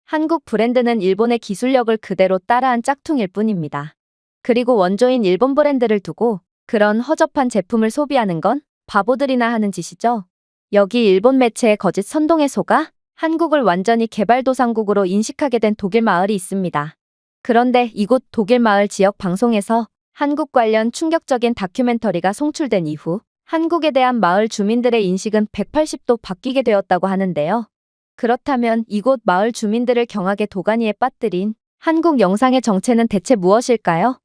한국 브랜드는 일본의 기술력을 그대로 따라한 짝퉁일 뿐입니다. 그리고 원조인 일본 브랜드를 두고 그런 허접한 제품을 소비하는 건 바보들이나 하는 짓이죠. 여기 일본 매체의 거짓 선동에 속아 한국을 완전히 개발도상국으로 인식하게 된 독일 마을이 있습니다. 그런데 이곳 독일 마을 지역 방송에서 한국 관련 충격적인 다큐멘터리가 송출된 이후 한국에 대한 마을 주민들의 인식은 180도 바뀌게 되었다고 하는데요. 그렇다면 이곳 마을 주민들을 경악의 도가니에 빠뜨린 한국 영상의 정체는 대체 무엇일까요?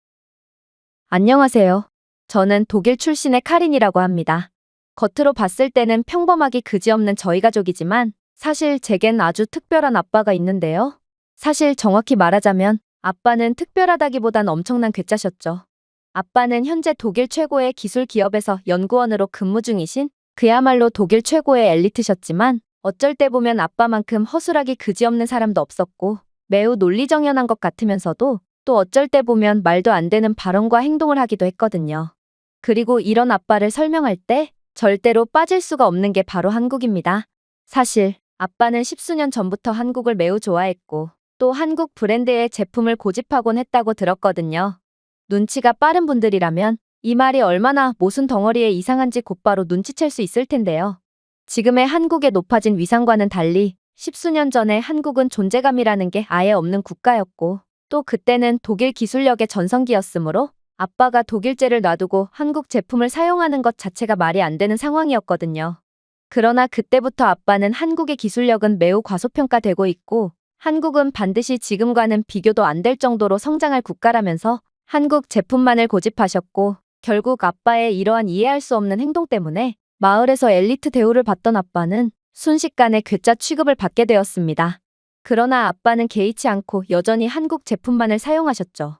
안녕하세요. 저는 독일 출신의 카린이라고 합니다. 겉으로 봤을 때는 평범하기 그지없는 저희 가족이지만 사실 제겐 아주 특별한 아빠가 있는데요. 사실 정확히 말하자면 아빠는 특별하다기보단 엄청난 괴짜셨죠. 아빠는 현재 독일 최고의 기술 기업에서 연구원으로 근무 중이신 그야말로 독일 최고의 엘리트셨지만 어쩔 때 보면 아빠만큼 허술하기 그지없는 사람도 없었고 매우 논리정연한 것 같으면서도 또 어쩔 때 보면 말도 안 되는 발언과 행동을 하기도 했거든요. 그리고 이런 아빠를 설명할 때 절대로 빠질 수가 없는 게 바로 한국입니다. 사실 아빠는 십수년 전부터 한국을 매우 좋아했고 또 한국 브랜드의 제품을 고집하곤 했다고 들었거든요. 눈치가 빠른 분들이라면 이 말이 얼마나 모순 덩어리에 이상한지 곧바로 눈치챌 수 있을 텐데요. 지금의 한국의 높아진 위상과는 달리 십수년 전에 한국은 존재감이라는 게 아예 없는 국가였고 또 그때는 독일 기술력의 전성기였으므로 아빠가 독일제를 놔두고 한국 제품을 사용하는 것 자체가 말이 안 되는 상황이었거든요. 그러나 그때부터 아빠는 한국의 기술력은 매우 과소평가되고 있고 한국은 반드시 지금과는 비교도 안 될 정도로 성장할 국가라면서 한국 제품만을 고집하셨고 결국 아빠의 이러한 이해할 수 없는 행동 때문에 마을에서 엘리트 대우를 받던 아빠는 순식간에 괴짜 취급을 받게 되었습니다. 그러나 아빠는 개의치 않고 여전히 한국 제품만을 사용하셨죠.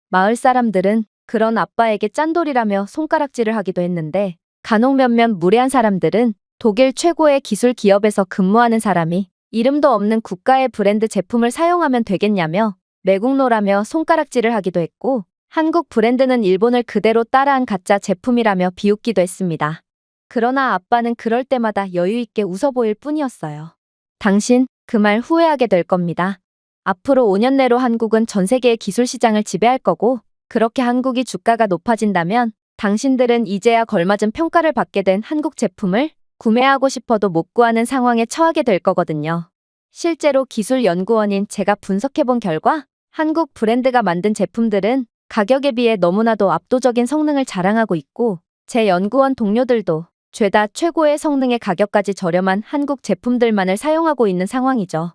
마을 사람들은 그런 아빠에게 짠돌이라며 손가락질을 하기도 했는데 간혹 몇몇 무례한 사람들은 독일 최고의 기술 기업에서 근무하는 사람이 이름도 없는 국가의 브랜드 제품을 사용하면 되겠냐며 매국노라며 손가락질을 하기도 했고 한국 브랜드는 일본을 그대로 따라한 가짜 제품이라며 비웃기도 했습니다. 그러나 아빠는 그럴 때마다 여유있게 웃어 보일 뿐이었어요. 당신 그 말 후회하게 될 겁니다. 앞으로 5년 내로 한국은 전 세계의 기술 시장을 지배할 거고 그렇게 한국이 주가가 높아진다면 당신들은 이제야 걸맞은 평가를 받게 된 한국 제품을 구매하고 싶어도 못 구하는 상황에 처하게 될 거거든요. 실제로 기술연구원인 제가 분석해본 결과 한국 브랜드가 만든 제품들은 가격에 비해 너무나도 압도적인 성능을 자랑하고 있고 제 연구원 동료들도 죄다 최고의 성능의 가격까지 저렴한 한국 제품들만을 사용하고 있는 상황이죠.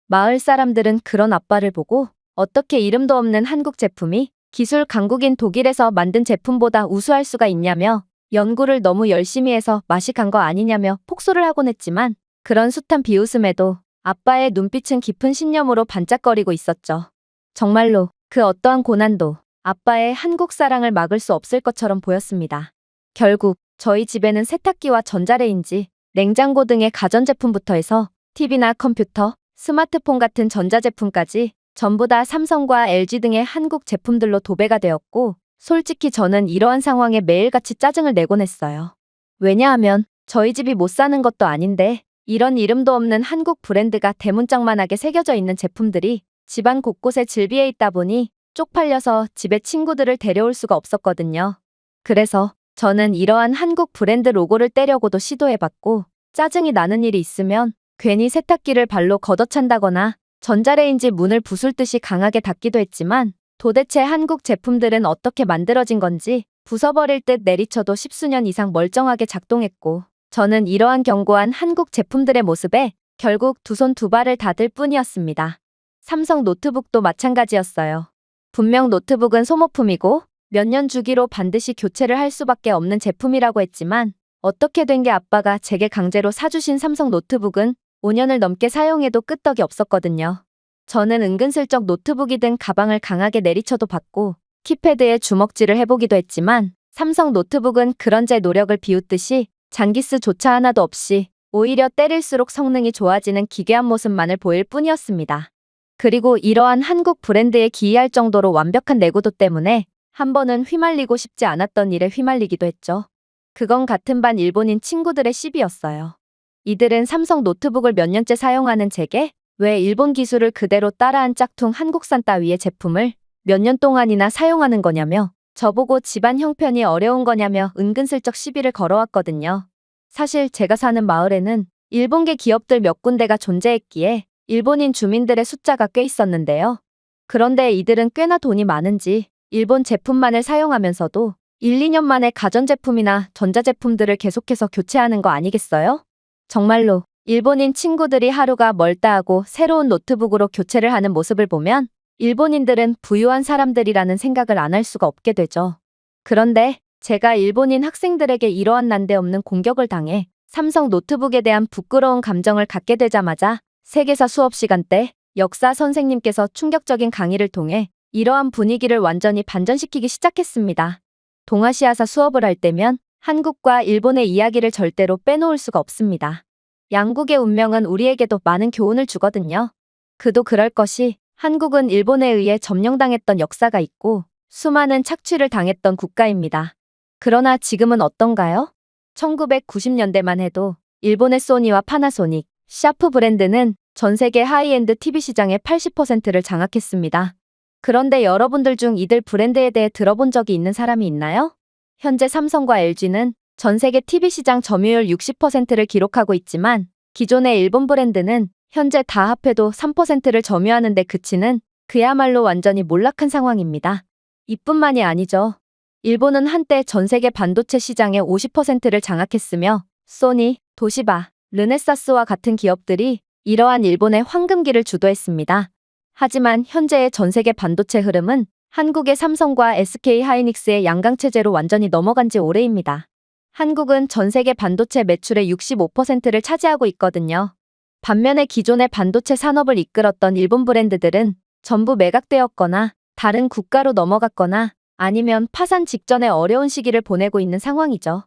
마을 사람들은 그런 아빠를 보고 어떻게 이름도 없는 한국 제품이 기술 강국인 독일에서 만든 제품보다 우수할 수가 있냐며 연구를 너무 열심히 해서 맛이 간 거 아니냐며 폭소를 하곤 했지만 그런 숱한 비웃음에도 아빠의 눈빛은 깊은 신념으로 반짝거리고 있었죠. 정말로 그 어떠한 고난도 아빠의 한국 사랑을 막을 수 없을 것처럼 보였습니다. 결국 저희 집에는 세탁기와 전자레인지, 냉장고 등의 가전제품부터 해서 TV나 컴퓨터, 스마트폰 같은 전자제품까지 전부 다 삼성과 LG 등의 한국 제품들로 도배가 되었고 솔직히 저는 이러한 상황에 매일같이 짜증을 내곤 했어요. 왜냐하면 저희 집이 못 사는 것도 아닌데 이런 이름도 없는 한국 브랜드가 대문짝만하게 새겨져 있는 제품들이 집안 곳곳에 즐비해 있다 보니 쪽팔려서 집에 친구들을 데려올 수가 없었거든요. 그래서 저는 이러한 한국 브랜드 로고를 떼려고도 시도해봤고 짜증이 나는 일이 있으면 괜히 세탁기를 발로 걷어찬다거나 전자레인지 문을 부술듯이 강하게 닫기도 했지만 도대체 한국 제품들은 어떻게 만들어진 건지 부숴버릴 듯 내리쳐도 십수년 이상 멀쩡하게 작동했고 저는 이러한 견고한 한국 제품들의 모습에 결국 두 손 두 발을 닫을 뿐이었습니다. 삼성 노트북도 마찬가지였어요. 분명 노트북은 소모품이고 몇 년 주기로 반드시 교체를 할 수밖에 없는 제품이라고 했지만 어떻게 된 게 아빠가 제게 강제로 사주신 삼성 노트북은 5년을 넘게 사용해도 끄떡이 없었거든요. 저는 은근슬쩍 노트북이든 가방을 강하게 내리쳐도 봤고 키패드에 주먹질을 해보기도 했지만 삼성 노트북은 그런 제 노력을 비웃듯이 장기스조차 하나도 없이 오히려 때릴수록 성능이 좋아지는 기괴한 모습만을 보일 뿐이었습니다. 그리고 이러한 한국 브랜드에 기이할 정도로 완벽한 내구도 때문에 한 번은 휘말리고 싶지 않았던 일에 휘말리기도 했죠. 그건 같은 반 일본인 친구들의 시비였어요. 이들은 삼성 노트북을 몇 년째 사용하는 제게 왜 일본 기술을 그대로 따라한 짝퉁 한국산 따위의 제품을 몇 년 동안이나 사용하는 거냐며 저보고 집안 형편이 어려운 거냐며 은근슬쩍 시비를 걸어왔거든요. 사실 제가 사는 마을에는 일본계 기업들 몇 군데가 존재했기에 일본인 주민들의 숫자가 꽤 있었는데요. 그런데 이들은 꽤나 돈이 많은지 일본 제품만을 사용하면서도 1, 2년 만에 가전제품이나 전자제품들을 계속해서 교체하는 거 아니겠어요? 정말로 일본인 친구들이 하루가 멀다 하고 새로운 노트북으로 교체를 하는 모습을 보면 일본인들은 부유한 사람들이라는 생각을 안 할 수가 없게 되죠. 그런데 제가 일본인 학생들에게 이러한 난데없는 공격을 당해 삼성 노트북에 대한 부끄러운 감정을 갖게 되자마자 세계사 수업 시간 때 역사 선생님께서 충격적인 강의를 통해 이러한 분위기를 완전히 반전시키기 시작했습니다. 동아시아사 수업을 할 때면 한국과 일본의 이야기를 절대로 빼놓을 수가 없습니다. 양국의 운명은 우리에게도 많은 교훈을 주거든요. 그도 그럴 것이 한국은 일본에 의해 점령당했던 역사가 있고 수많은 착취를 당했던 국가입니다. 그러나 지금은 어떤가요? 1990년대만 해도 일본의 소니와 파나소닉, 샤프 브랜드는 전 세계 하이엔드 TV 시장의 80%를 장악했습니다. 그런데 여러분들 중 이들 브랜드에 대해 들어본 적이 있는 사람이 있나요? 현재 삼성과 LG는 전 세계 TV 시장 점유율 60%를 기록하고 있지만 기존의 일본 브랜드는 현재 다 합해도 3%를 점유하는 데 그치는 그야말로 완전히 몰락한 상황입니다. 이뿐만이 아니죠. 일본은 한때 전 세계 반도체 시장의 50%를 장악했으며 소니, 도시바, 르네사스와 같은 기업들이 이러한 일본의 황금기를 주도했습니다. 하지만 현재의 전 세계 반도체 흐름은 한국의 삼성과 SK 하이닉스의 양강체제로 완전히 넘어간 지 오래입니다. 한국은 전 세계 반도체 매출의 65%를 차지하고 있거든요. 반면에 기존의 반도체 산업을 이끌었던 일본 브랜드들은 전부 매각되었거나 다른 국가로 넘어갔거나 아니면 파산 직전의 어려운 시기를 보내고 있는 상황이죠.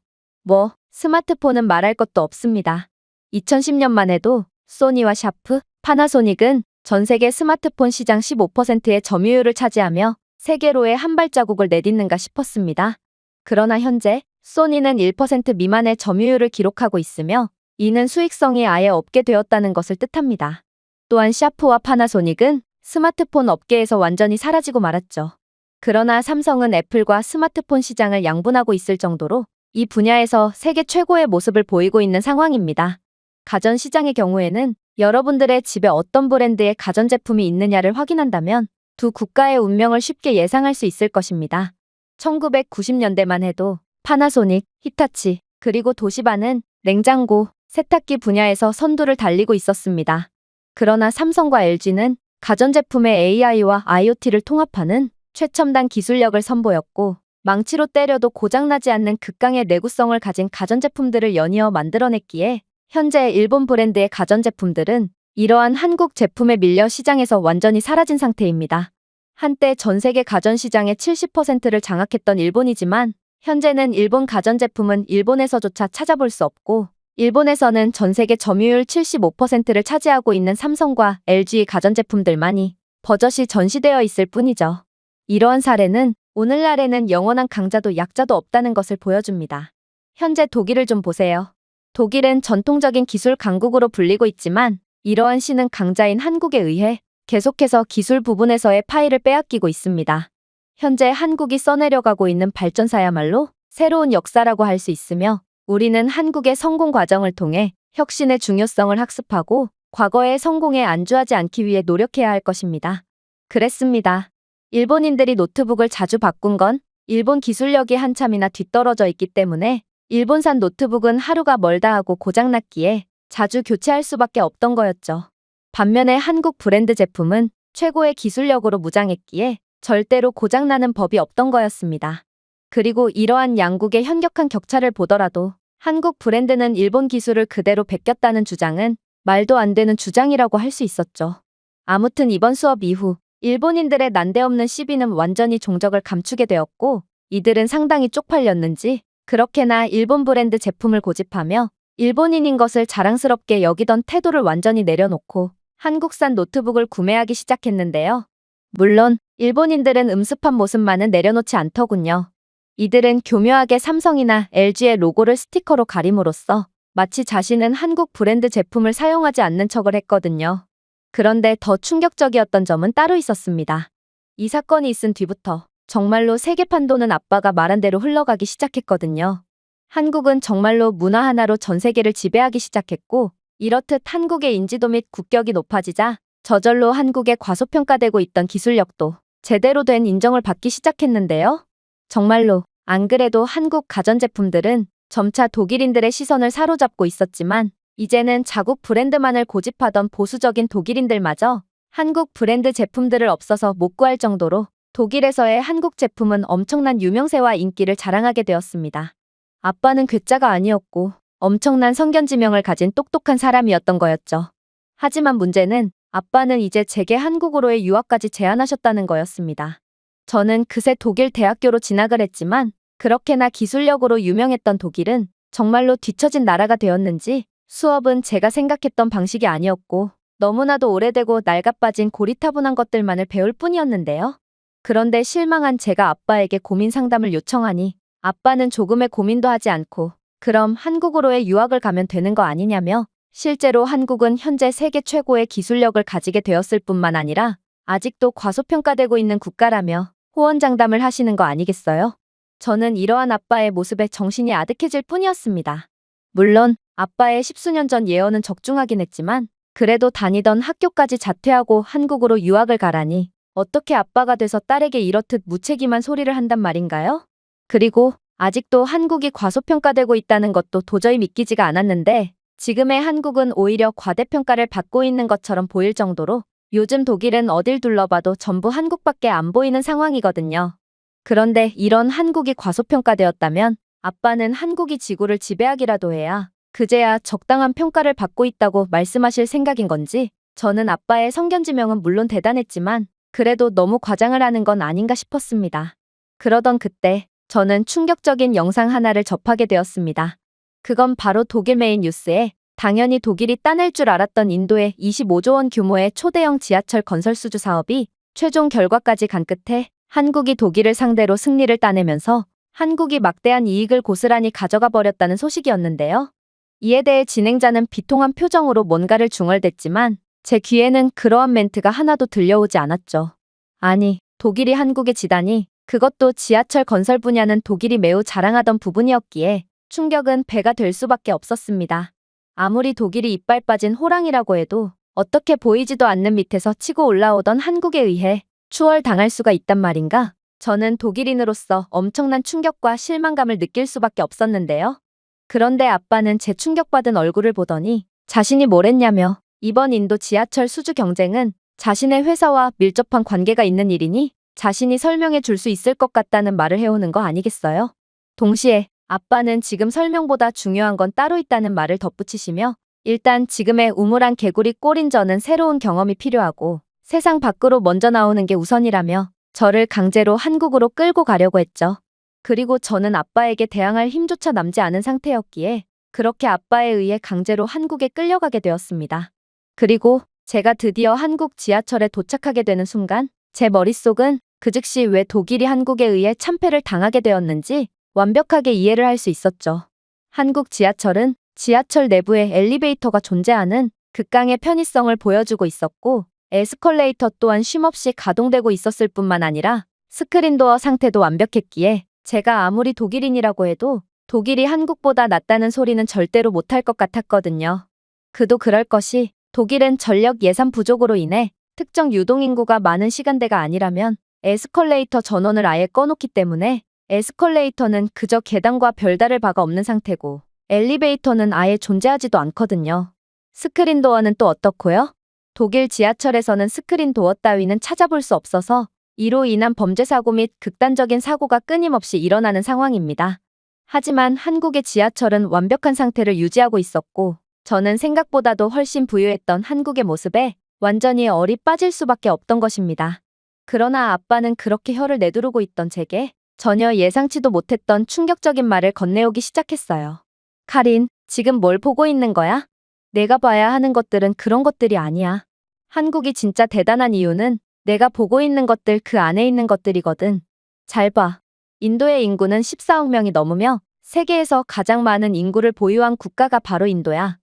스마트폰은 말할 것도 없습니다. 2010년만 해도 소니와 샤프, 파나소닉은 전 세계 스마트폰 시장 15%의 점유율을 차지하며 세계로의 한 발자국을 내딛는가 싶었습니다. 그러나 현재 소니는 1% 미만의 점유율을 기록하고 있으며 이는 수익성이 아예 없게 되었다는 것을 뜻합니다. 또한 샤프와 파나소닉은 스마트폰 업계에서 완전히 사라지고 말았죠. 그러나 삼성은 애플과 스마트폰 시장을 양분하고 있을 정도로 이 분야에서 세계 최고의 모습을 보이고 있는 상황입니다. 가전시장의 경우에는 여러분들의 집에 어떤 브랜드의 가전제품이 있느냐를 확인한다면 두 국가의 운명을 쉽게 예상할 수 있을 것입니다. 1990년대만 해도 파나소닉, 히타치, 그리고 도시바는 냉장고, 세탁기 분야에서 선두를 달리고 있었습니다. 그러나 삼성과 LG는 가전제품의 AI와 IoT를 통합하는 최첨단 기술력을 선보였고 망치로 때려도 고장나지 않는 극강의 내구성을 가진 가전제품들을 연이어 만들어냈기에 현재 일본 브랜드의 가전제품들은 이러한 한국 제품에 밀려 시장에서 완전히 사라진 상태입니다. 한때 전 세계 가전시장의 70%를 장악했던 일본이지만 현재는 일본 가전제품은 일본에서조차 찾아볼 수 없고 일본에서는 전 세계 점유율 75%를 차지하고 있는 삼성과 LG 가전제품들만이 버젓이 전시되어 있을 뿐이죠. 이러한 사례는 오늘날에는 영원한 강자도 약자도 없다는 것을 보여줍니다. 현재 독일을 좀 보세요. 독일은 전통적인 기술 강국으로 불리고 있지만 이러한 신흥 강자인 한국에 의해 계속해서 기술 부분에서의 파일을 빼앗기고 있습니다. 현재 한국이 써내려가고 있는 발전사야말로 새로운 역사라고 할 수 있으며 우리는 한국의 성공 과정을 통해 혁신의 중요성을 학습하고 과거의 성공에 안주하지 않기 위해 노력해야 할 것입니다. 그랬습니다. 일본인들이 노트북을 자주 바꾼 건 일본 기술력이 한참이나 뒤떨어져 있기 때문에 일본산 노트북은 하루가 멀다 하고 고장났기에 자주 교체할 수밖에 없던 거였죠. 반면에 한국 브랜드 제품은 최고의 기술력으로 무장했기에 절대로 고장나는 법이 없던 거였습니다. 그리고 이러한 양국의 현격한 격차를 보더라도 한국 브랜드는 일본 기술을 그대로 베꼈다는 주장은 말도 안 되는 주장이라고 할 수 있었죠. 아무튼 이번 수업 이후 일본인들의 난데없는 시비는 완전히 종적을 감추게 되었고 이들은 상당히 쪽팔렸는지 그렇게나 일본 브랜드 제품을 고집하며 일본인인 것을 자랑스럽게 여기던 태도를 완전히 내려놓고 한국산 노트북을 구매하기 시작했는데요. 물론 일본인들은 음습한 모습만은 내려놓지 않더군요. 이들은 교묘하게 삼성이나 LG의 로고를 스티커로 가림으로써 마치 자신은 한국 브랜드 제품을 사용하지 않는 척을 했거든요. 그런데 더 충격적이었던 점은 따로 있었습니다. 이 사건이 있은 뒤부터 정말로 세계 판도는 아빠가 말한 대로 흘러가기 시작했거든요. 한국은 정말로 문화 하나로 전 세계를 지배하기 시작했고, 이렇듯 한국의 인지도 및 국격이 높아지자 저절로 한국의 과소평가되고 있던 기술력도 제대로 된 인정을 받기 시작했는데요. 정말로 안 그래도 한국 가전제품들은 점차 독일인들의 시선을 사로잡고 있었지만 이제는 자국 브랜드만을 고집하던 보수적인 독일인들마저 한국 브랜드 제품들을 없어서 못 구할 정도로 독일에서의 한국 제품은 엄청난 유명세와 인기를 자랑하게 되었습니다. 아빠는 괴짜가 아니었고 엄청난 성견지명을 가진 똑똑한 사람이었던 거였죠. 하지만 문제는 아빠는 이제 제게 한국으로의 유학까지 제안하셨다는 거였습니다. 저는 그새 독일 대학교로 진학을 했지만 그렇게나 기술력으로 유명했던 독일은 정말로 뒤처진 나라가 되었는지 수업은 제가 생각했던 방식이 아니었고 너무나도 오래되고 낡아빠진 고리타분한 것들만을 배울 뿐이었는데요. 그런데 실망한 제가 아빠에게 고민 상담을 요청하니 아빠는 조금의 고민도 하지 않고 그럼 한국으로의 유학을 가면 되는 거 아니냐며 실제로 한국은 현재 세계 최고의 기술력을 가지게 되었을 뿐만 아니라 아직도 과소평가되고 있는 국가라며 호언장담을 하시는 거 아니겠어요? 저는 이러한 아빠의 모습에 정신이 아득해질 뿐이었습니다. 물론 아빠의 십수년 전 예언은 적중하긴 했지만 그래도 다니던 학교까지 자퇴하고 한국으로 유학을 가라니 어떻게 아빠가 돼서 딸에게 이렇듯 무책임한 소리를 한단 말인가요? 그리고 아직도 한국이 과소평가되고 있다는 것도 도저히 믿기지가 않았는데 지금의 한국은 오히려 과대평가를 받고 있는 것처럼 보일 정도로 요즘 독일은 어딜 둘러봐도 전부 한국밖에 안 보이는 상황이거든요. 그런데 이런 한국이 과소평가되었다면 아빠는 한국이 지구를 지배하기라도 해야 그제야 적당한 평가를 받고 있다고 말씀하실 생각인 건지 저는 아빠의 성견지명은 물론 대단했지만 그래도 너무 과장을 하는 건 아닌가 싶었습니다. 그러던 그때 저는 충격적인 영상 하나를 접하게 되었습니다. 그건 바로 독일 메인 뉴스에 당연히 독일이 따낼 줄 알았던 인도의 25조 원 규모의 초대형 지하철 건설 수주 사업이 최종 결과까지 간 끝에 한국이 독일을 상대로 승리를 따내면서 한국이 막대한 이익을 고스란히 가져가 버렸다는 소식이었는데요. 이에 대해 진행자는 비통한 표정으로 뭔가를 중얼댔지만 제 귀에는 그러한 멘트가 하나도 들려오지 않았죠. 아니, 독일이 한국에 지다니 그것도 지하철 건설 분야는 독일이 매우 자랑하던 부분이었기에 충격은 배가 될 수밖에 없었습니다. 아무리 독일이 이빨 빠진 호랑이라고 해도 어떻게 보이지도 않는 밑에서 치고 올라오던 한국에 의해 추월당할 수가 있단 말인가? 저는 독일인으로서 엄청난 충격과 실망감을 느낄 수밖에 없었는데요. 그런데 아빠는 제 충격받은 얼굴을 보더니 자신이 뭘 했냐며 이번 인도 지하철 수주 경쟁은 자신의 회사와 밀접한 관계가 있는 일이니 자신이 설명해 줄 수 있을 것 같다는 말을 해오는 거 아니겠어요? 동시에 아빠는 지금 설명보다 중요한 건 따로 있다는 말을 덧붙이시며 일단 지금의 우물안 개구리 꼴인 저는 새로운 경험이 필요하고 세상 밖으로 먼저 나오는 게 우선이라며 저를 강제로 한국으로 끌고 가려고 했죠. 그리고 저는 아빠에게 대항할 힘조차 남지 않은 상태였기에 그렇게 아빠에 의해 강제로 한국에 끌려가게 되었습니다. 그리고 제가 드디어 한국 지하철에 도착하게 되는 순간 제 머릿속은 그 즉시 왜 독일이 한국에 의해 참패를 당하게 되었는지 완벽하게 이해를 할 수 있었죠. 한국 지하철은 지하철 내부에 엘리베이터가 존재하는 극강의 편의성을 보여주고 있었고 에스컬레이터 또한 쉼없이 가동되고 있었을 뿐만 아니라 스크린도어 상태도 완벽했기에 제가 아무리 독일인이라고 해도 독일이 한국보다 낫다는 소리는 절대로 못할 것 같았거든요. 그도 그럴 것이 독일은 전력 예산 부족으로 인해 특정 유동인구가 많은 시간대가 아니라면 에스컬레이터 전원을 아예 꺼놓기 때문에 에스컬레이터는 그저 계단과 별다를 바가 없는 상태고 엘리베이터는 아예 존재하지도 않거든요. 스크린도어는 또 어떻고요? 독일 지하철에서는 스크린도어 따위는 찾아볼 수 없어서 이로 인한 범죄 사고 및 극단적인 사고가 끊임없이 일어나는 상황입니다. 하지만 한국의 지하철은 완벽한 상태를 유지하고 있었고 저는 생각보다도 훨씬 부유했던 한국의 모습에 완전히 얼이 빠질 수밖에 없던 것입니다. 그러나 아빠는 그렇게 혀를 내두르고 있던 제게 전혀 예상치도 못했던 충격적인 말을 건네오기 시작했어요. 카린, 지금 뭘 보고 있는 거야? 내가 봐야 하는 것들은 그런 것들이 아니야. 한국이 진짜 대단한 이유는 내가 보고 있는 것들 그 안에 있는 것들이거든. 잘 봐. 인도의 인구는 14억 명이 넘으며 세계에서 가장 많은 인구를 보유한 국가가 바로 인도야.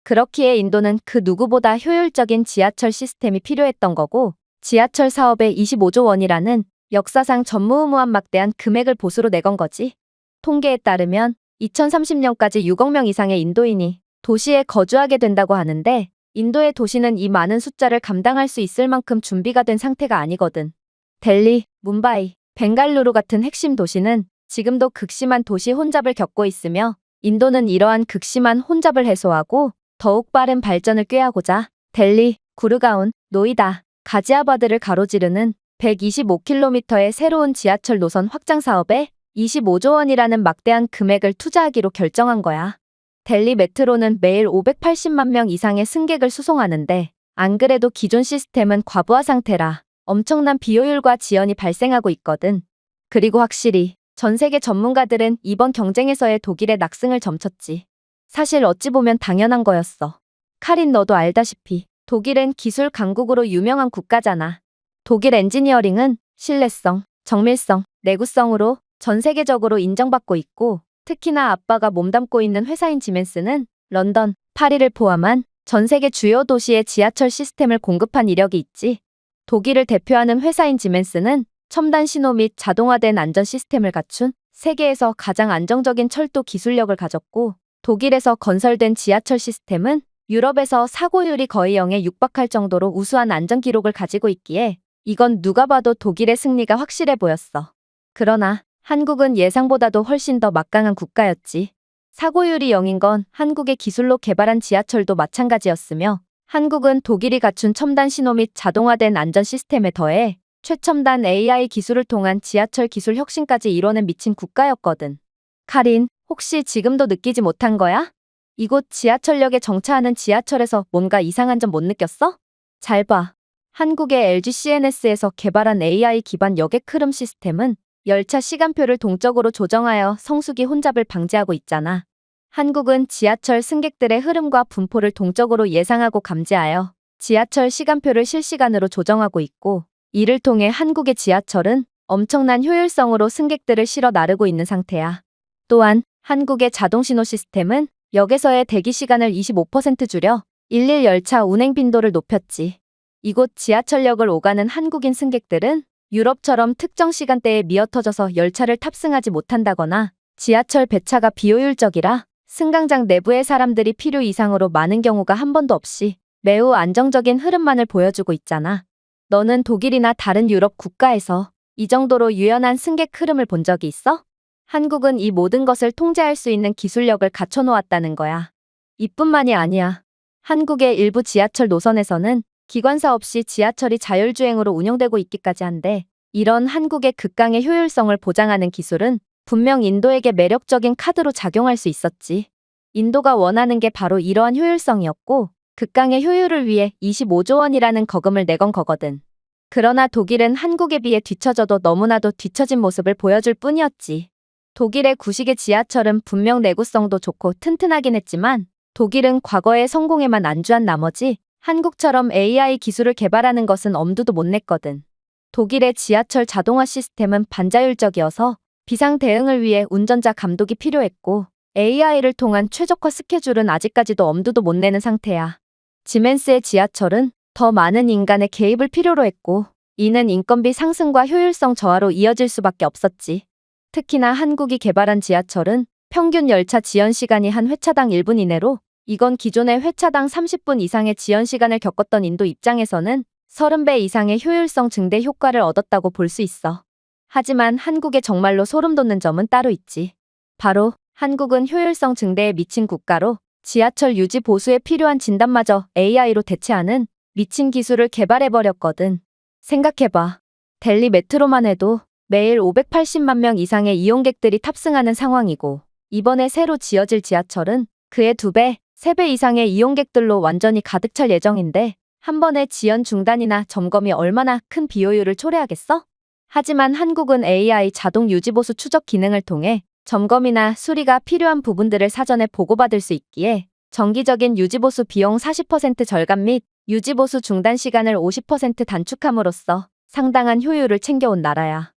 그렇기에 인도는 그 누구보다 효율적인 지하철 시스템이 필요했던 거고, 지하철 사업에 25조 원이라는 역사상 전무후무한 막대한 금액을 보수로 내건 거지. 통계에 따르면 2030년까지 6억 명 이상의 인도인이 도시에 거주하게 된다고 하는데, 인도의 도시는 이 많은 숫자를 감당할 수 있을 만큼 준비가 된 상태가 아니거든. 델리, 뭄바이, 벵갈루루 같은 핵심 도시는 지금도 극심한 도시 혼잡을 겪고 있으며, 인도는 이러한 극심한 혼잡을 해소하고 더욱 빠른 발전을 꾀하고자 델리, 구르가온, 노이다, 가지아바드를 가로지르는 125km의 새로운 지하철 노선 확장 사업에 25조 원이라는 막대한 금액을 투자하기로 결정한 거야. 델리 메트로는 매일 580만 명 이상의 승객을 수송하는데, 안 그래도 기존 시스템은 과부하 상태라 엄청난 비효율과 지연이 발생하고 있거든. 그리고 확실히 전 세계 전문가들은 이번 경쟁에서의 독일의 낙승을 점쳤지. 사실 어찌 보면 당연한 거였어. 카린, 너도 알다시피 독일은 기술 강국으로 유명한 국가잖아. 독일 엔지니어링은 신뢰성, 정밀성, 내구성으로 전 세계적으로 인정받고 있고, 특히나 아빠가 몸담고 있는 회사인 지멘스는 런던, 파리를 포함한 전 세계 주요 도시의 지하철 시스템을 공급한 이력이 있지. 독일을 대표하는 회사인 지멘스는 첨단 신호 및 자동화된 안전 시스템을 갖춘 세계에서 가장 안정적인 철도 기술력을 가졌고, 독일에서 건설된 지하철 시스템은 유럽에서 사고율이 거의 0에 육박할 정도로 우수한 안전 기록을 가지고 있기에 이건 누가 봐도 독일의 승리가 확실해 보였어. 그러나 한국은 예상보다도 훨씬 더 막강한 국가였지. 사고율이 0인 건 한국의 기술로 개발한 지하철도 마찬가지였으며, 한국은 독일이 갖춘 첨단 신호 및 자동화된 안전 시스템에 더해 최첨단 AI 기술을 통한 지하철 기술 혁신까지 이뤄낸 미친 국가였거든. 카린, 혹시 지금도 느끼지 못한 거야? 이곳 지하철역에 정차하는 지하철에서 뭔가 이상한 점 못 느꼈어? 잘 봐. 한국의 LG CNS에서 개발한 AI 기반 여객 흐름 시스템은 열차 시간표를 동적으로 조정하여 성수기 혼잡을 방지하고 있잖아. 한국은 지하철 승객들의 흐름과 분포를 동적으로 예상하고 감지하여 지하철 시간표를 실시간으로 조정하고 있고, 이를 통해 한국의 지하철은 엄청난 효율성으로 승객들을 실어 나르고 있는 상태야. 또한 한국의 자동신호 시스템은 역에서의 대기 시간을 25% 줄여 11 열차 운행 빈도를 높였지. 이곳 지하철역을 오가는 한국인 승객들은 유럽처럼 특정 시간대에 미어터져서 열차를 탑승하지 못한다거나, 지하철 배차가 비효율적이라 승강장 내부의 사람들이 필요 이상으로 많은 경우가 한 번도 없이 매우 안정적인 흐름만을 보여주고 있잖아. 너는 독일이나 다른 유럽 국가에서 이 정도로 유연한 승객 흐름을 본 적이 있어? 한국은 이 모든 것을 통제할 수 있는 기술력을 갖춰놓았다는 거야. 이뿐만이 아니야. 한국의 일부 지하철 노선에서는 기관사 없이 지하철이 자율주행으로 운영되고 있기까지 한데, 이런 한국의 극강의 효율성을 보장하는 기술은 분명 인도에게 매력적인 카드로 작용할 수 있었지. 인도가 원하는 게 바로 이러한 효율성이었고, 극강의 효율을 위해 25조 원이라는 거금을 내건 거거든. 그러나 독일은 한국에 비해 뒤처져도 너무나도 뒤처진 모습을 보여줄 뿐이었지. 독일의 구식의 지하철은 분명 내구성도 좋고 튼튼하긴 했지만, 독일은 과거의 성공에만 안주한 나머지 한국처럼 AI 기술을 개발하는 것은 엄두도 못 냈거든. 독일의 지하철 자동화 시스템은 반자율적이어서 비상 대응을 위해 운전자 감독이 필요했고, AI를 통한 최적화 스케줄은 아직까지도 엄두도 못 내는 상태야. 지멘스의 지하철은 더 많은 인간의 개입을 필요로 했고, 이는 인건비 상승과 효율성 저하로 이어질 수밖에 없었지. 특히나 한국이 개발한 지하철은 평균 열차 지연 시간이 한 회차당 1분 이내로, 이건 기존의 회차당 30분 이상의 지연 시간을 겪었던 인도 입장에서는 30배 이상의 효율성 증대 효과를 얻었다고 볼 수 있어. 하지만 한국에 정말로 소름 돋는 점은 따로 있지. 바로 한국은 효율성 증대에 미친 국가로 지하철 유지 보수에 필요한 진단마저 AI로 대체하는 미친 기술을 개발해버렸거든. 생각해봐. 델리 메트로만 해도 매일 580만 명 이상의 이용객들이 탑승하는 상황이고, 이번에 새로 지어질 지하철은 그의 2배, 3배 이상의 이용객들로 완전히 가득 찰 예정인데, 한 번의 지연 중단이나 점검이 얼마나 큰 비효율을 초래하겠어? 하지만 한국은 AI 자동 유지보수 추적 기능을 통해 점검이나 수리가 필요한 부분들을 사전에 보고받을 수 있기에 정기적인 유지보수 비용 40% 절감 및 유지보수 중단 시간을 50% 단축함으로써 상당한 효율을 챙겨온 나라야.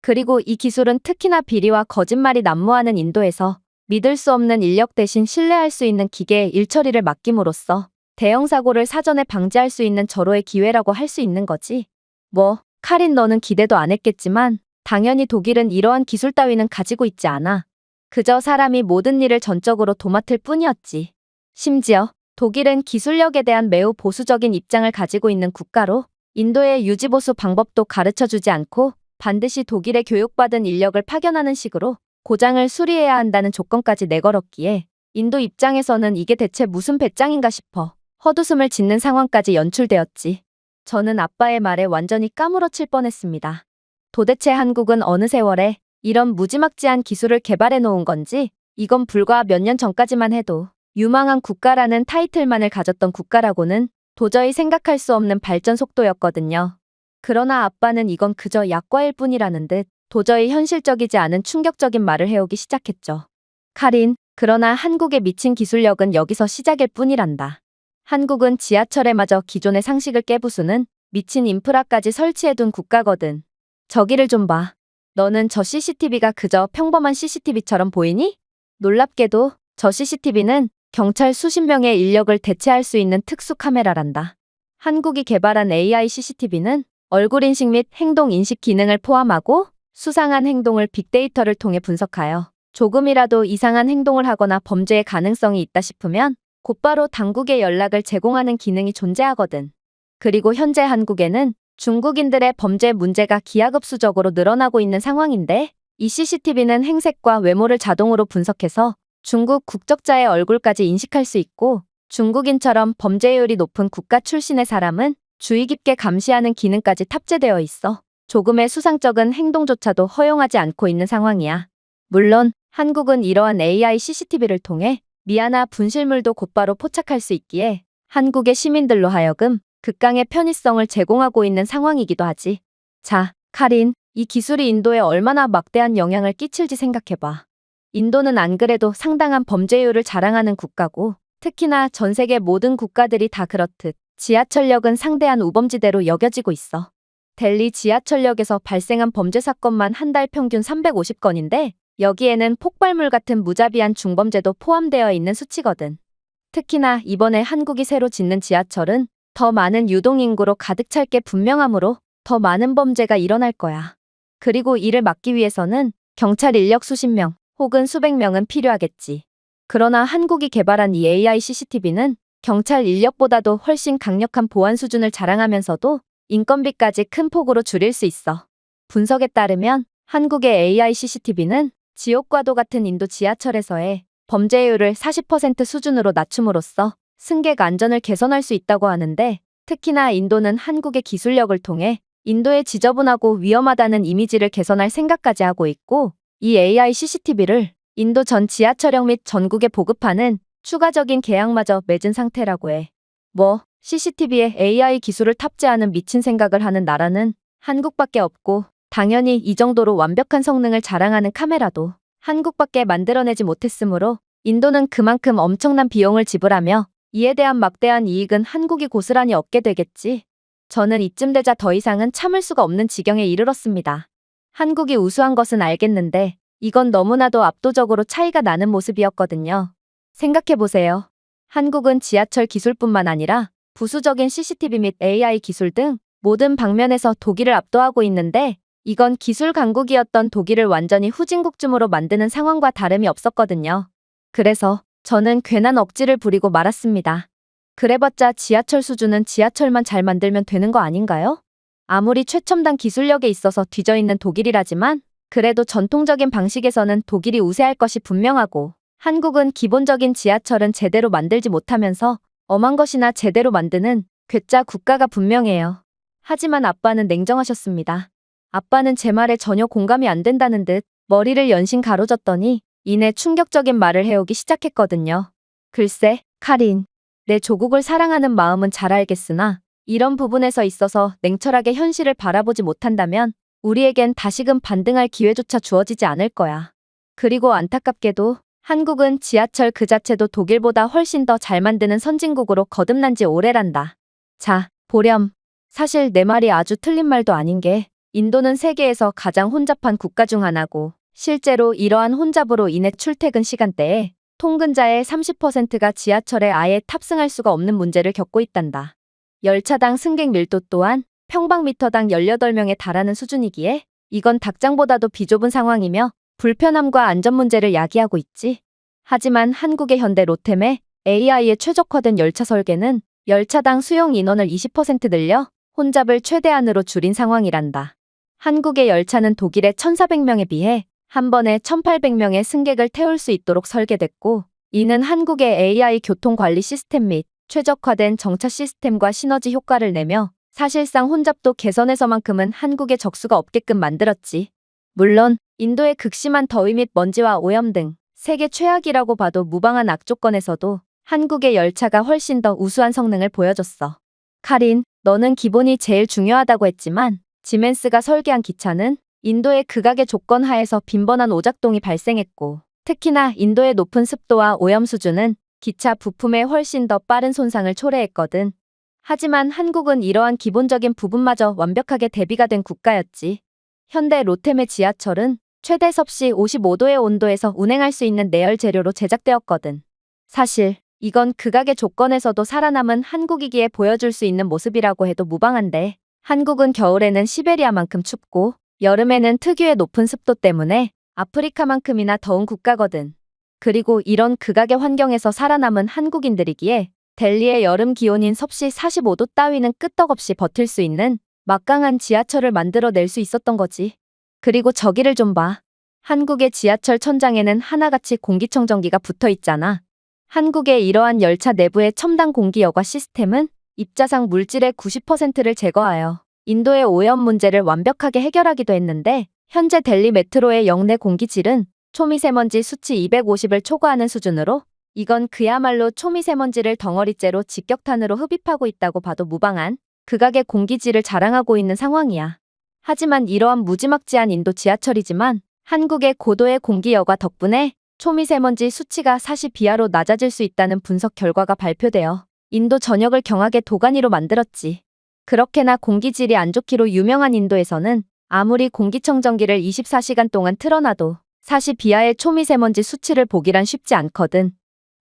그리고 이 기술은 특히나 비리와 거짓말이 난무하는 인도에서 믿을 수 없는 인력 대신 신뢰할 수 있는 기계에 일 처리를 맡김으로써 대형 사고를 사전에 방지할 수 있는 절호의 기회라고 할 수 있는 거지. 뭐, 카린 너는 기대도 안 했겠지만 당연히 독일은 이러한 기술 따위는 가지고 있지 않아. 그저 사람이 모든 일을 전적으로 도맡을 뿐이었지. 심지어 독일은 기술력에 대한 매우 보수적인 입장을 가지고 있는 국가로 인도의 유지보수 방법도 가르쳐주지 않고 반드시 독일에 교육받은 인력을 파견하는 식으로 고장을 수리해야 한다는 조건까지 내걸었기에 인도 입장에서는 이게 대체 무슨 배짱인가 싶어 헛웃음을 짓는 상황까지 연출되었지. 저는 아빠의 말에 완전히 까무러칠 뻔했습니다. 도대체 한국은 어느 세월에 이런 무지막지한 기술을 개발해 놓은 건지, 이건 불과 몇 년 전까지만 해도 유망한 국가라는 타이틀만을 가졌던 국가라고는 도저히 생각할 수 없는 발전 속도였거든요. 그러나 아빠는 이건 그저 약과일 뿐이라는 듯 도저히 현실적이지 않은 충격적인 말을 해오기 시작했죠. 카린, 그러나 한국의 미친 기술력은 여기서 시작일 뿐이란다. 한국은 지하철에마저 기존의 상식을 깨부수는 미친 인프라까지 설치해둔 국가거든. 저기를 좀 봐. 너는 저 CCTV가 그저 평범한 CCTV처럼 보이니? 놀랍게도 저 CCTV는 경찰 수십 명의 인력을 대체할 수 있는 특수 카메라란다. 한국이 개발한 AI CCTV는 얼굴 인식 및 행동 인식 기능을 포함하고 수상한 행동을 빅데이터를 통해 분석하여 조금이라도 이상한 행동을 하거나 범죄의 가능성이 있다 싶으면 곧바로 당국에 연락을 제공하는 기능이 존재하거든. 그리고 현재 한국에는 중국인들의 범죄 문제가 기하급수적으로 늘어나고 있는 상황인데, 이 CCTV는 행색과 외모를 자동으로 분석해서 중국 국적자의 얼굴까지 인식할 수 있고, 중국인처럼 범죄율이 높은 국가 출신의 사람은 주의 깊게 감시하는 기능까지 탑재되어 있어 조금의 수상쩍은 행동조차도 허용하지 않고 있는 상황이야. 물론 한국은 이러한 AI CCTV를 통해 미아나 분실물도 곧바로 포착할 수 있기에 한국의 시민들로 하여금 극강의 편의성을 제공하고 있는 상황이기도 하지. 자, 카린, 이 기술이 인도에 얼마나 막대한 영향을 끼칠지 생각해봐. 인도는 안 그래도 상당한 범죄율을 자랑하는 국가고, 특히나 전 세계 모든 국가들이 다 그렇듯 지하철역은 상대한 우범지대로 여겨지고 있어. 델리 지하철역에서 발생한 범죄 사건만 한 달 평균 350건인데 여기에는 폭발물 같은 무자비한 중범죄도 포함되어 있는 수치거든. 특히나 이번에 한국이 새로 짓는 지하철은 더 많은 유동인구로 가득 찰 게 분명하므로 더 많은 범죄가 일어날 거야. 그리고 이를 막기 위해서는 경찰 인력 수십 명 혹은 수백 명은 필요하겠지. 그러나 한국이 개발한 이 AI CCTV는 경찰 인력보다도 훨씬 강력한 보안 수준을 자랑하면서도 인건비까지 큰 폭으로 줄일 수 있어. 분석에 따르면 한국의 AI CCTV는 지옥과도 같은 인도 지하철에서의 범죄율을 40% 수준으로 낮춤으로써 승객 안전을 개선할 수 있다고 하는데, 특히나 인도는 한국의 기술력을 통해 인도의 지저분하고 위험하다는 이미지를 개선할 생각까지 하고 있고, 이 AI CCTV를 인도 전 지하철역 및 전국에 보급하는 추가적인 계약마저 맺은 상태라고 해. 뭐, CCTV에 AI 기술을 탑재하는 미친 생각을 하는 나라는 한국밖에 없고, 당연히 이 정도로 완벽한 성능을 자랑하는 카메라도 한국밖에 만들어내지 못했으므로 인도는 그만큼 엄청난 비용을 지불하며 이에 대한 막대한 이익은 한국이 고스란히 얻게 되겠지. 저는 이쯤 되자 더 이상은 참을 수가 없는 지경에 이르렀습니다. 한국이 우수한 것은 알겠는데 이건 너무나도 압도적으로 차이가 나는 모습이었거든요. 생각해보세요. 한국은 지하철 기술뿐만 아니라 부수적인 CCTV 및 AI 기술 등 모든 방면에서 독일을 압도하고 있는데, 이건 기술 강국이었던 독일을 완전히 후진국쯤으로 만드는 상황과 다름이 없었거든요. 그래서 저는 괜한 억지를 부리고 말았습니다. 그래봤자 지하철 수준은 지하철만 잘 만들면 되는 거 아닌가요? 아무리 최첨단 기술력에 있어서 뒤져있는 독일이라지만 그래도 전통적인 방식에서는 독일이 우세할 것이 분명하고, 한국은 기본적인 지하철은 제대로 만들지 못하면서 엄한 것이나 제대로 만드는 괴짜 국가가 분명해요. 하지만 아빠는 냉정하셨습니다. 아빠는 제 말에 전혀 공감이 안 된다는 듯 머리를 연신 가로젓더니 이내 충격적인 말을 해오기 시작했거든요. 글쎄, 카린, 내 조국을 사랑하는 마음은 잘 알겠으나 이런 부분에서 있어서 냉철하게 현실을 바라보지 못한다면 우리에겐 다시금 반등할 기회조차 주어지지 않을 거야. 그리고 안타깝게도 한국은 지하철 그 자체도 독일보다 훨씬 더 잘 만드는 선진국으로 거듭난 지 오래란다. 자, 보렴. 사실 내 말이 아주 틀린 말도 아닌 게, 인도는 세계에서 가장 혼잡한 국가 중 하나고 실제로 이러한 혼잡으로 인해 출퇴근 시간대에 통근자의 30%가 지하철에 아예 탑승할 수가 없는 문제를 겪고 있단다. 열차당 승객 밀도 또한 평방미터당 18명에 달하는 수준이기에 이건 닭장보다도 비좁은 상황이며 불편함과 안전 문제를 야기하고 있지. 하지만 한국의 현대 로템의 AI에 최적화된 열차 설계는 열차당 수용 인원을 20% 늘려 혼잡을 최대한으로 줄인 상황이란다. 한국의 열차는 독일의 1,400명에 비해 한 번에 1,800명의 승객을 태울 수 있도록 설계됐고, 이는 한국의 AI 교통관리 시스템 및 최적화된 정차 시스템과 시너지 효과를 내며 사실상 혼잡도 개선에서만큼은 한국에 적수가 없게끔 만들었지. 물론 인도의 극심한 더위 및 먼지와 오염 등 세계 최악이라고 봐도 무방한 악조건에서도 한국의 열차가 훨씬 더 우수한 성능을 보여줬어. 카린, 너는 기본이 제일 중요하다고 했지만 지멘스가 설계한 기차는 인도의 극악의 조건 하에서 빈번한 오작동이 발생했고, 특히나 인도의 높은 습도와 오염 수준은 기차 부품에 훨씬 더 빠른 손상을 초래했거든. 하지만 한국은 이러한 기본적인 부분마저 완벽하게 대비가 된 국가였지. 현대 로템의 지하철은 최대 섭씨 55도의 온도에서 운행할 수 있는 내열 재료로 제작되었거든. 사실 이건 극악의 조건에서도 살아남은 한국이기에 보여줄 수 있는 모습이라고 해도 무방한데, 한국은 겨울에는 시베리아만큼 춥고 여름에는 특유의 높은 습도 때문에 아프리카만큼이나 더운 국가거든. 그리고 이런 극악의 환경에서 살아남은 한국인들이기에 델리의 여름 기온인 섭씨 45도 따위는 끄떡없이 버틸 수 있는 막강한 지하철을 만들어낼 수 있었던 거지. 그리고 저기를 좀 봐. 한국의 지하철 천장에는 하나같이 공기청정기가 붙어 있잖아. 한국의 이러한 열차 내부의 첨단 공기 여과 시스템은 입자상 물질의 90%를 제거하여 인도의 오염 문제를 완벽하게 해결하기도 했는데, 현재 델리 메트로의 역내 공기질은 초미세먼지 수치 250을 초과하는 수준으로 이건 그야말로 초미세먼지를 덩어리째로 직격탄으로 흡입하고 있다고 봐도 무방한 극악의 공기질을 자랑하고 있는 상황이야. 하지만 이러한 무지막지한 인도 지하철이지만 한국의 고도의 공기 여과 덕분에 초미세먼지 수치가 40 이하로 낮아질 수 있다는 분석 결과가 발표되어 인도 전역을 경악의 도가니로 만들었지. 그렇게나 공기질이 안 좋기로 유명한 인도에서는 아무리 공기청정기를 24시간 동안 틀어놔도 40 이하의 초미세먼지 수치를 보기란 쉽지 않거든.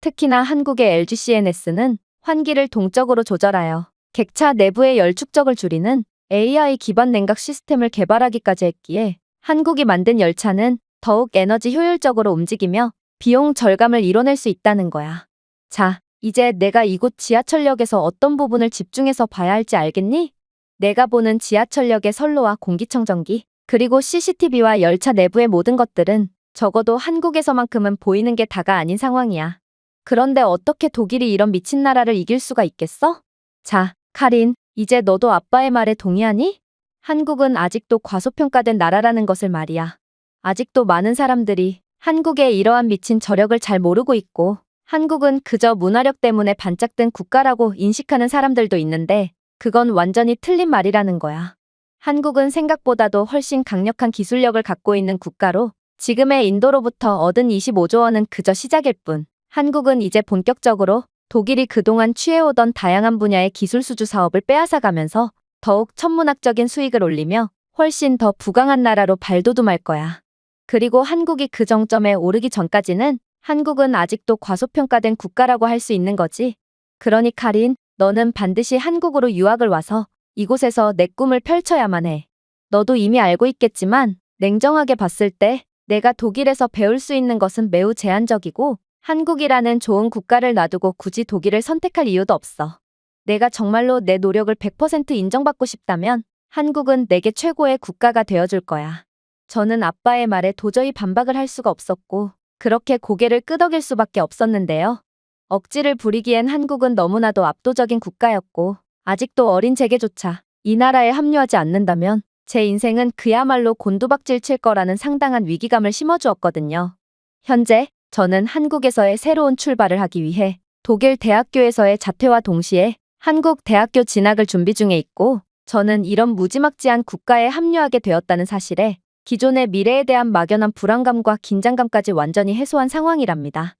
특히나 한국의 LGCNS는 환기를 동적으로 조절하여 객차 내부의 열 축적을 줄이는 AI 기반 냉각 시스템을 개발하기까지 했기에 한국이 만든 열차는 더욱 에너지 효율적으로 움직이며 비용 절감을 이뤄낼 수 있다는 거야. 자, 이제 내가 이곳 지하철역에서 어떤 부분을 집중해서 봐야 할지 알겠니? 내가 보는 지하철역의 선로와 공기청정기, 그리고 CCTV와 열차 내부의 모든 것들은 적어도 한국에서만큼은 보이는 게 다가 아닌 상황이야. 그런데 어떻게 독일이 이런 미친 나라를 이길 수가 있겠어? 자, 카린, 이제 너도 아빠의 말에 동의하니? 한국은 아직도 과소평가된 나라라는 것을 말이야. 아직도 많은 사람들이 한국의 이러한 미친 저력을 잘 모르고 있고, 한국은 그저 문화력 때문에 반짝든 국가라고 인식하는 사람들도 있는데, 그건 완전히 틀린 말이라는 거야. 한국은 생각보다도 훨씬 강력한 기술력을 갖고 있는 국가로 지금의 인도로부터 얻은 25조 원은 그저 시작일 뿐, 한국은 이제 본격적으로 독일이 그동안 취해오던 다양한 분야의 기술 수주 사업을 빼앗아가면서 더욱 천문학적인 수익을 올리며 훨씬 더 부강한 나라로 발돋움할 거야. 그리고 한국이 그 정점에 오르기 전까지는 한국은 아직도 과소평가된 국가라고 할 수 있는 거지. 그러니 카린, 너는 반드시 한국으로 유학을 와서 이곳에서 내 꿈을 펼쳐야만 해. 너도 이미 알고 있겠지만 냉정하게 봤을 때 내가 독일에서 배울 수 있는 것은 매우 제한적이고, 한국이라는 좋은 국가를 놔두고 굳이 독일을 선택할 이유도 없어. 내가 정말로 내 노력을 100% 인정받고 싶다면 한국은 내게 최고의 국가가 되어줄 거야. 저는 아빠의 말에 도저히 반박을 할 수가 없었고, 그렇게 고개를 끄덕일 수밖에 없었는데요. 억지를 부리기엔 한국은 너무나도 압도적인 국가였고, 아직도 어린 제게조차 이 나라에 합류하지 않는다면 제 인생은 그야말로 곤두박질 칠 거라는 상당한 위기감을 심어주었거든요. 현재 저는 한국에서의 새로운 출발을 하기 위해 독일 대학교에서의 자퇴와 동시에 한국 대학교 진학을 준비 중에 있고, 저는 이런 무지막지한 국가에 합류하게 되었다는 사실에 기존의 미래에 대한 막연한 불안감과 긴장감까지 완전히 해소한 상황이랍니다.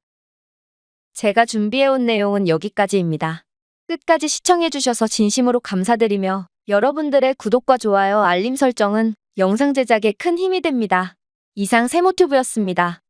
제가 준비해온 내용은 여기까지입니다. 끝까지 시청해주셔서 진심으로 감사드리며 여러분들의 구독과 좋아요, 알림 설정은 영상 제작에 큰 힘이 됩니다. 이상 세모튜브였습니다.